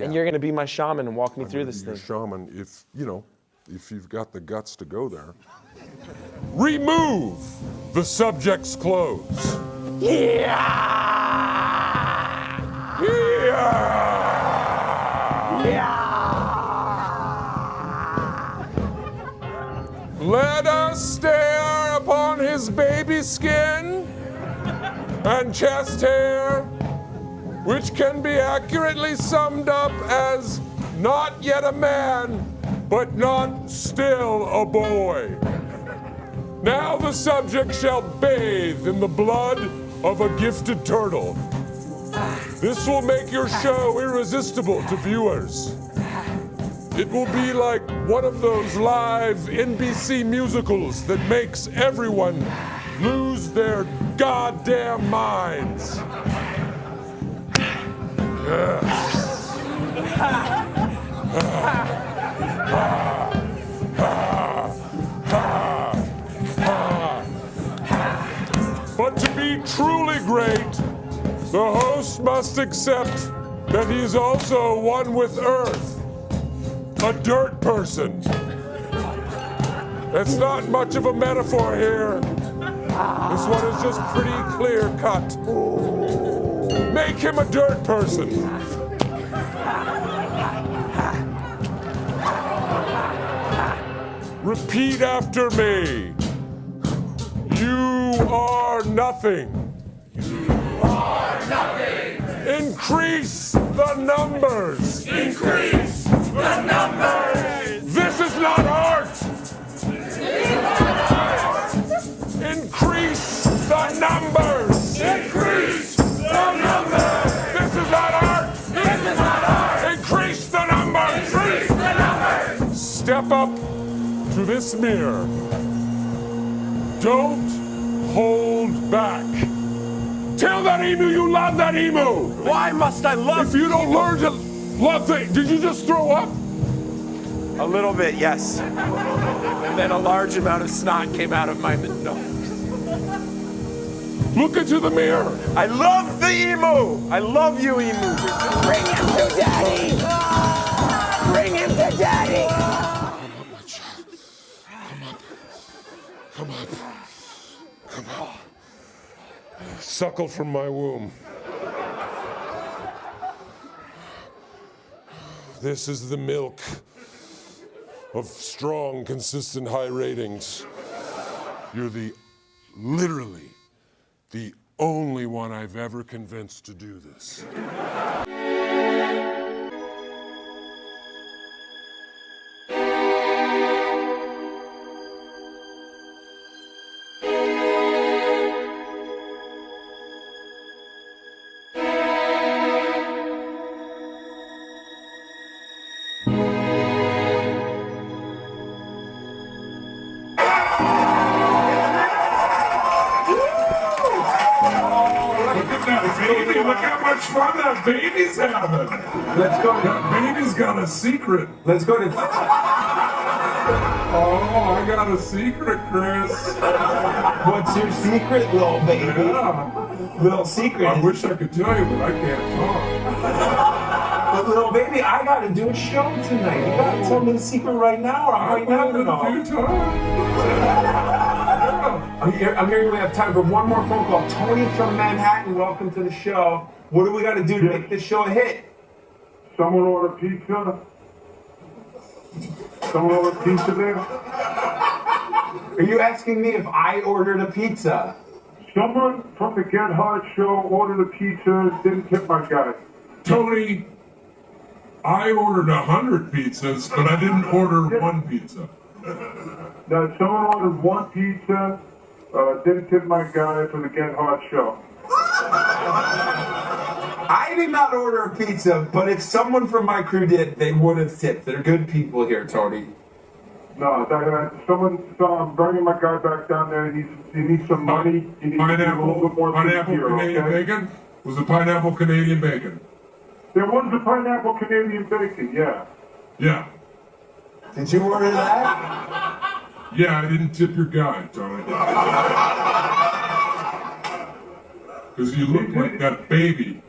And you're going to be my shaman and walk me through this thing. Shaman, if you've got the guts to go there. Remove the subject's clothes. Yeah! Yeah! Yeah! Let us stare upon his baby skin and chest hair, which can be accurately summed up as not yet a man, but not still a boy. Now the subject shall bathe in the blood of a gifted turtle. This will make your show irresistible to viewers. It will be like one of those live NBC musicals that makes everyone lose their goddamn minds. But to be truly great, the host must accept that he's also one with Earth, a dirt person. It's not much of a metaphor here. This one is just pretty clear cut. Make him a dirt person. Repeat after me. You are nothing. You are nothing. Increase the numbers. Increase the numbers. This is not art. This is not art. Increase the numbers. Increase the numbers. This is not art. This is not art. Increase the numbers. Increase the numbers. Step up to this mirror. Don't hold back. Tell that emu you love that emu. Why must I love If you don't learn to love things, did you just throw up? A little bit, yes. And then a large amount of snot came out of my nose. Look into the mirror. I love the emu. I love you, emu. Bring him to daddy. Bring him to daddy. Come up, my child. Come up. Come up. Come up. Suckle from my womb. This is the milk of strong, consistent high ratings. You're literally the only one I've ever convinced to do this. Baby, look how much fun that baby's having. Let's go. That baby's got a secret. Let's go to. Oh, I got a secret, Chris. What's your secret, little baby? Yeah. Little secret. I wish I could tell you, but I can't talk. But little baby, I gotta do a show tonight. You gotta tell me the secret right now, or I might never know. I'm hearing we have time for one more phone call. Tony from Manhattan, welcome to the show. What do we got to do to make this show a hit? Someone order pizza? Someone order pizza there? Are you asking me if I ordered a pizza? Someone from the Get Hard show ordered a pizza, didn't tip my guy. Tony, I ordered 100 pizzas, but I didn't order one pizza. Now, someone ordered one pizza, didn't tip my guy for the Get Hard show. I did not order a pizza, but if someone from my crew did, they would have tipped. They're good people here, Tony. No, I'm bringing my guy back down there. He needs some money. He needs to be a little bit more sincere, Canadian okay? bacon? Was it pineapple Canadian bacon? There was a pineapple Canadian bacon, yeah. Yeah. Did you order that? Yeah, I didn't tip your guy, Tony. Because you look like that baby.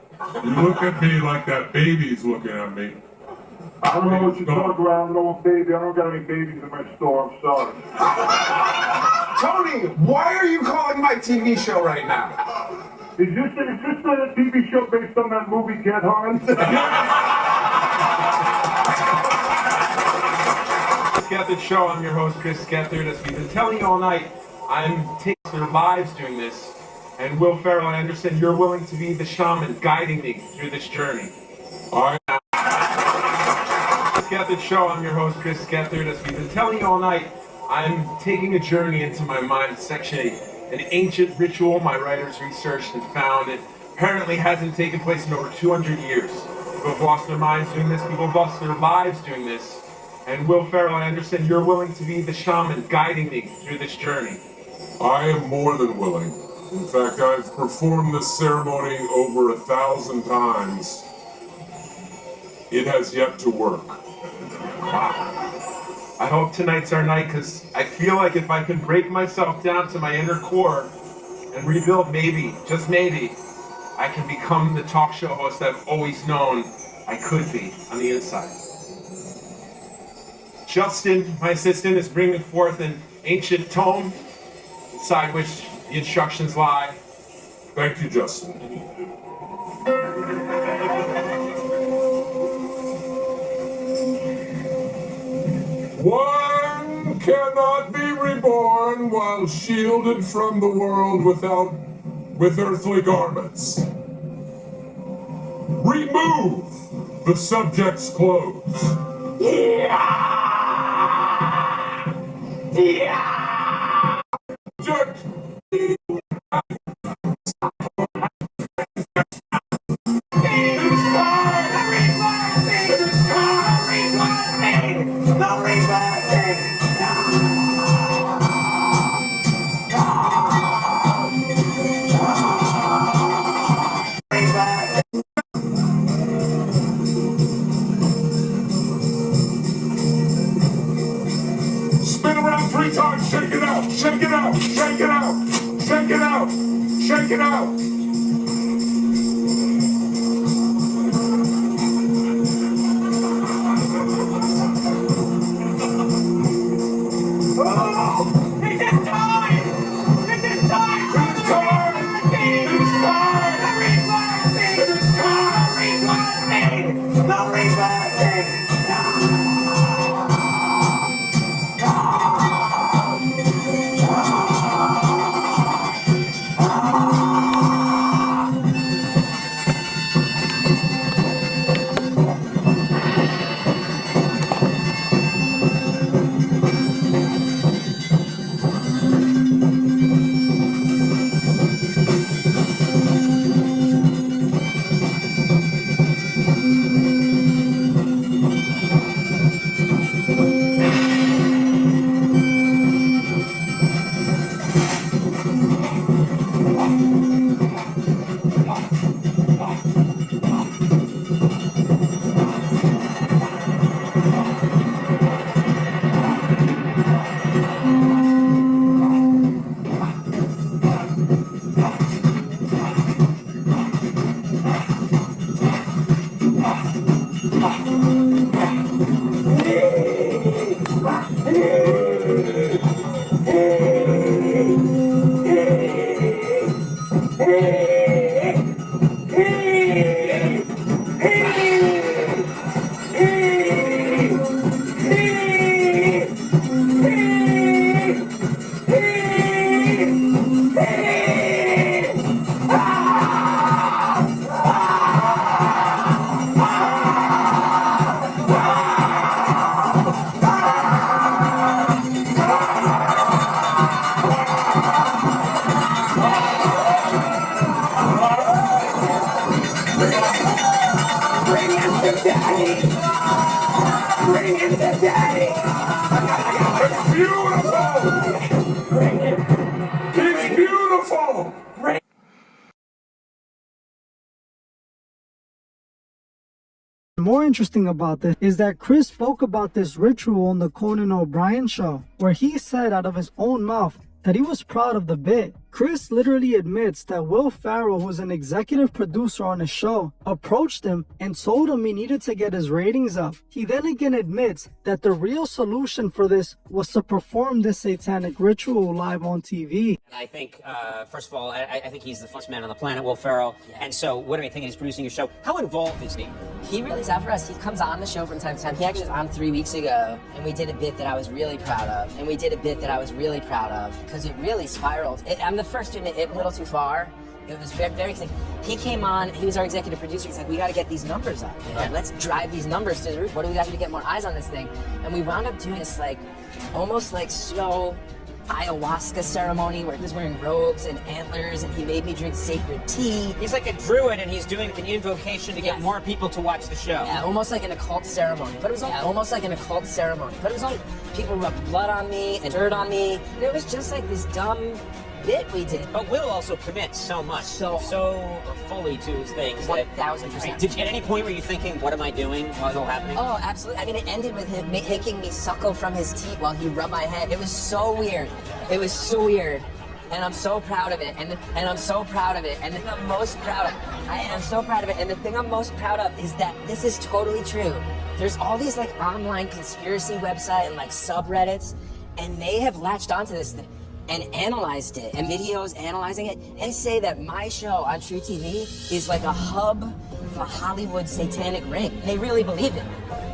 You look at me like that baby's looking at me. I don't know what you're talking about. I'm an old baby. I don't got any babies in my store. I'm sorry. Tony, why are you calling my TV show right now? Is this a TV show based on that movie Get Hard? Gethard Show. I'm your host, Chris Gethard. As we've been telling you all night, I'm taking their lives doing this. And Will Ferrell, I understand you're willing to be the shaman guiding me through this journey. All right. Gethard Show. I'm your host, Chris Gethard. As we've been telling you all night, I'm taking a journey into my mind, section 8. An ancient ritual my writers researched and found. It apparently hasn't taken place in over 200 years. People have lost their minds doing this. People have lost their lives doing this. And Will Ferrell, I understand you're willing to be the shaman guiding me through this journey. I am more than willing. In fact, I've performed this ceremony over 1,000 times. It has yet to work. Wow. I hope tonight's our night, because I feel like if I can break myself down to my inner core and rebuild, maybe, just maybe, I can become the talk show host I've always known I could be on the inside. Justin, my assistant, is bringing forth an ancient tome inside which the instructions lie. Thank you, Justin. One cannot be reborn while shielded from the world with earthly garments. Remove the subject's clothes. Subject. Spin around 3 times, shake it out, shake it out, shake it out, shake it out, shake it out. It's beautiful! It's beautiful! More interesting about this is that Chris spoke about this ritual on the Conan O'Brien show, where he said out of his own mouth that he was proud of the bit Chris literally admits that Will Ferrell, who's an executive producer on his show, approached him and told him he needed to get his ratings up. He then again admits that the real solution for this was to perform this satanic ritual live on TV. I think, first of all, I think he's the funniest man on the planet, Will Ferrell. And so, what do you think? He's producing your show. How involved is he? He really is out for us. He comes on the show from time to time. He actually was on 3 weeks ago, and we did a bit that I was really proud of. Because it really spiraled. I'm the first to admit it a little too far. It was very, very exciting. He came on, he was our executive producer. He's like, we got to get these numbers up. Man. Let's drive these numbers to the roof. What do we got to do to get more eyes on this thing? And we wound up doing this, like, almost like slow ayahuasca ceremony where he was wearing robes and antlers and he made me drink sacred tea. He's like a druid and he's doing an invocation to get more people to watch the show. Yeah, almost like an occult ceremony. But it was only people rubbed blood on me and dirt on me. And it was just like this dumb bit we did. But Will also commits so much, so fully to his things. 1000%. Did you at any point were you thinking, what am I doing? What's all happening? Oh, absolutely. I mean, it ended with him making me suckle from his teeth while he rubbed my head. It was so weird. And I'm so proud of it. And I'm so proud of it. And the thing I'm most proud of, I am so proud of it. And the thing I'm most proud of is that this is totally true. There's all these like online conspiracy websites and like subreddits, and they have latched onto this thing and analyzed it, and videos analyzing it, and say that my show on True TV is like a hub for Hollywood satanic ring. They really believe it.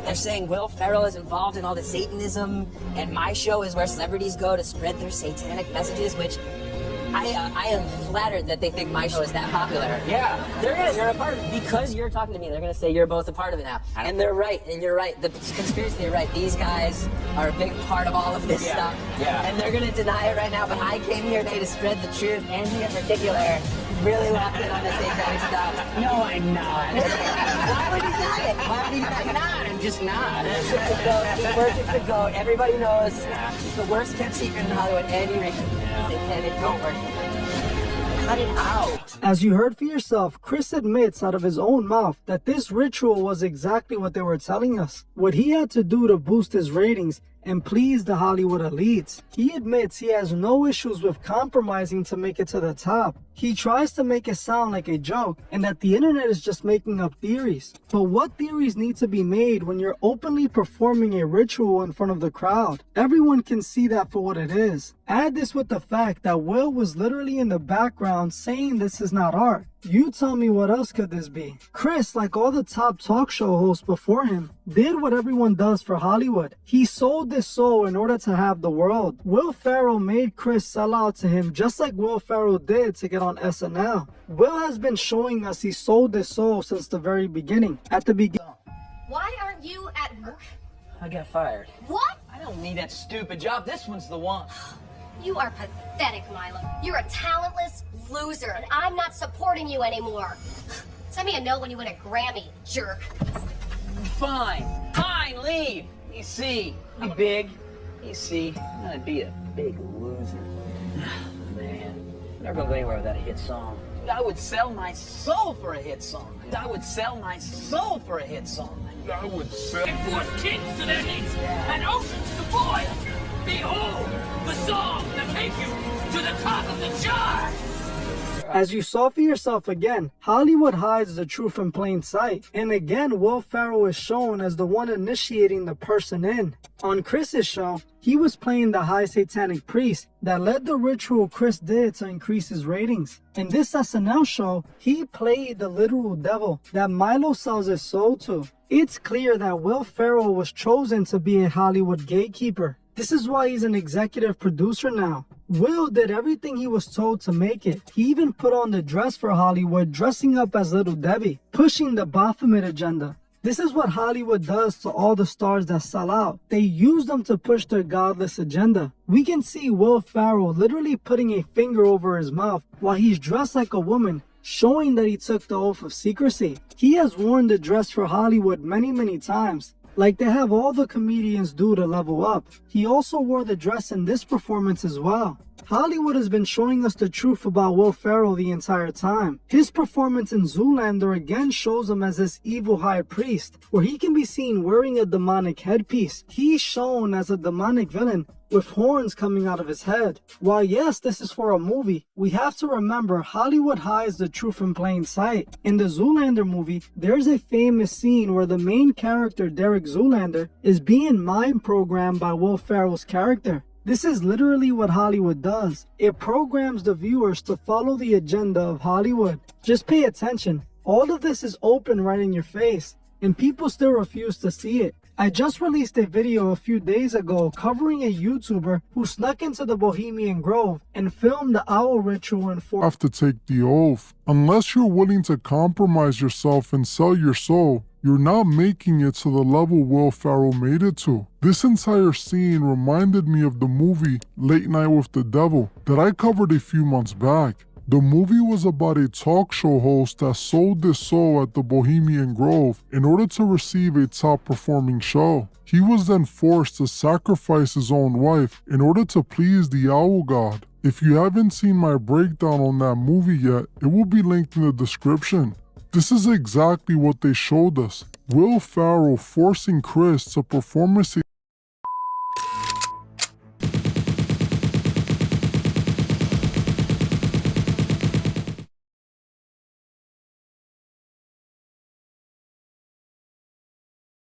They're saying Will Ferrell is involved in all the Satanism, and my show is where celebrities go to spread their satanic messages, which I am flattered that they think my show is that popular. Yeah. There is. You're a part of it. Because you're talking to me, they're going to say you're both a part of it now. And they're right, and you're right. The conspiracy, they're right. These guys are a big part of all of this stuff. Yeah. And they're going to deny it right now, but I came here today to spread the truth. Angie in particular really locked in on the satanic stuff. No, I'm not. Why would he deny it? Why would he deny it? I'm just not. He worships the goat. Everybody knows. It's the worst kept secret in Hollywood. Andy Rick. Satanic goat worship. Cut it out. As you heard for yourself, Chris admits out of his own mouth that this ritual was exactly what they were telling us. What he had to do to boost his ratings and please the Hollywood elites. He admits he has no issues with compromising to make it to the top. He tries to make it sound like a joke and that the internet is just making up theories. But what theories need to be made when you're openly performing a ritual in front of the crowd? Everyone can see that for what it is. Add this with the fact that Will was literally in the background saying this is not art. You tell me what else could this be? Chris, like all the top talk show hosts before him, did what everyone does for Hollywood. He sold his soul in order to have the world. Will Ferrell made Chris sell out to him just like Will Ferrell did to get on SNL. Will has been showing us he sold his soul since the very beginning. At the beginning. Why aren't you at work? I got fired. What? I don't need that stupid job. This one's the one. You are pathetic, Milo. You're a talentless loser, and I'm not supporting you anymore. Send me a note when you win a Grammy, jerk. Fine, leave. You see, be big. You see, I'm gonna be a big loser. Man, I'm never gonna go anywhere without a hit song. Dude, I would sell my soul for a hit song. I would sell my soul for a hit song. I would sell. And force kings to their knees and oceans to void. Behold the song that take you to the top of the chart. As you saw for yourself again, Hollywood hides the truth in plain sight. And again, Will Ferrell is shown as the one initiating the person in. On Chris's show, he was playing the high satanic priest that led the ritual Chris did to increase his ratings. In this SNL show, he played the literal devil that Milo sells his soul to. It's clear that Will Ferrell was chosen to be a Hollywood gatekeeper. This is why he's an executive producer now. Will did everything he was told to make it. He even put on the dress for Hollywood, dressing up as Little Debbie, pushing the Baphomet agenda. This is what Hollywood does to all the stars that sell out. They use them to push their godless agenda. We can see Will Ferrell literally putting a finger over his mouth while he's dressed like a woman, showing that he took the oath of secrecy. He has worn the dress for Hollywood many times, like they have all the comedians do to level up. He also wore the dress in this performance as well. Hollywood has been showing us the truth about Will Ferrell the entire time. His performance in Zoolander again shows him as this evil high priest, where he can be seen wearing a demonic headpiece. He's shown as a demonic villain with horns coming out of his head. While yes, this is for a movie, we have to remember Hollywood hides the truth in plain sight. In the Zoolander movie, there's a famous scene where the main character, Derek Zoolander, is being mind programmed by Will Ferrell's character. This is literally what Hollywood does. It programs the viewers to follow the agenda of Hollywood. Just pay attention. All of this is open right in your face, and people still refuse to see it. I just released a video a few days ago covering a YouTuber who snuck into the Bohemian Grove and filmed the owl ritual and have to take the oath. Unless you're willing to compromise yourself and sell your soul, you're not making it to the level Will Ferrell made it to. This entire scene reminded me of the movie Late Night with the Devil that I covered a few months back. The movie was about a talk show host that sold his soul at the Bohemian Grove in order to receive a top-performing show. He was then forced to sacrifice his own wife in order to please the owl god. If you haven't seen my breakdown on that movie yet, it will be linked in the description. This is exactly what they showed us. Will Ferrell forcing Chris to perform a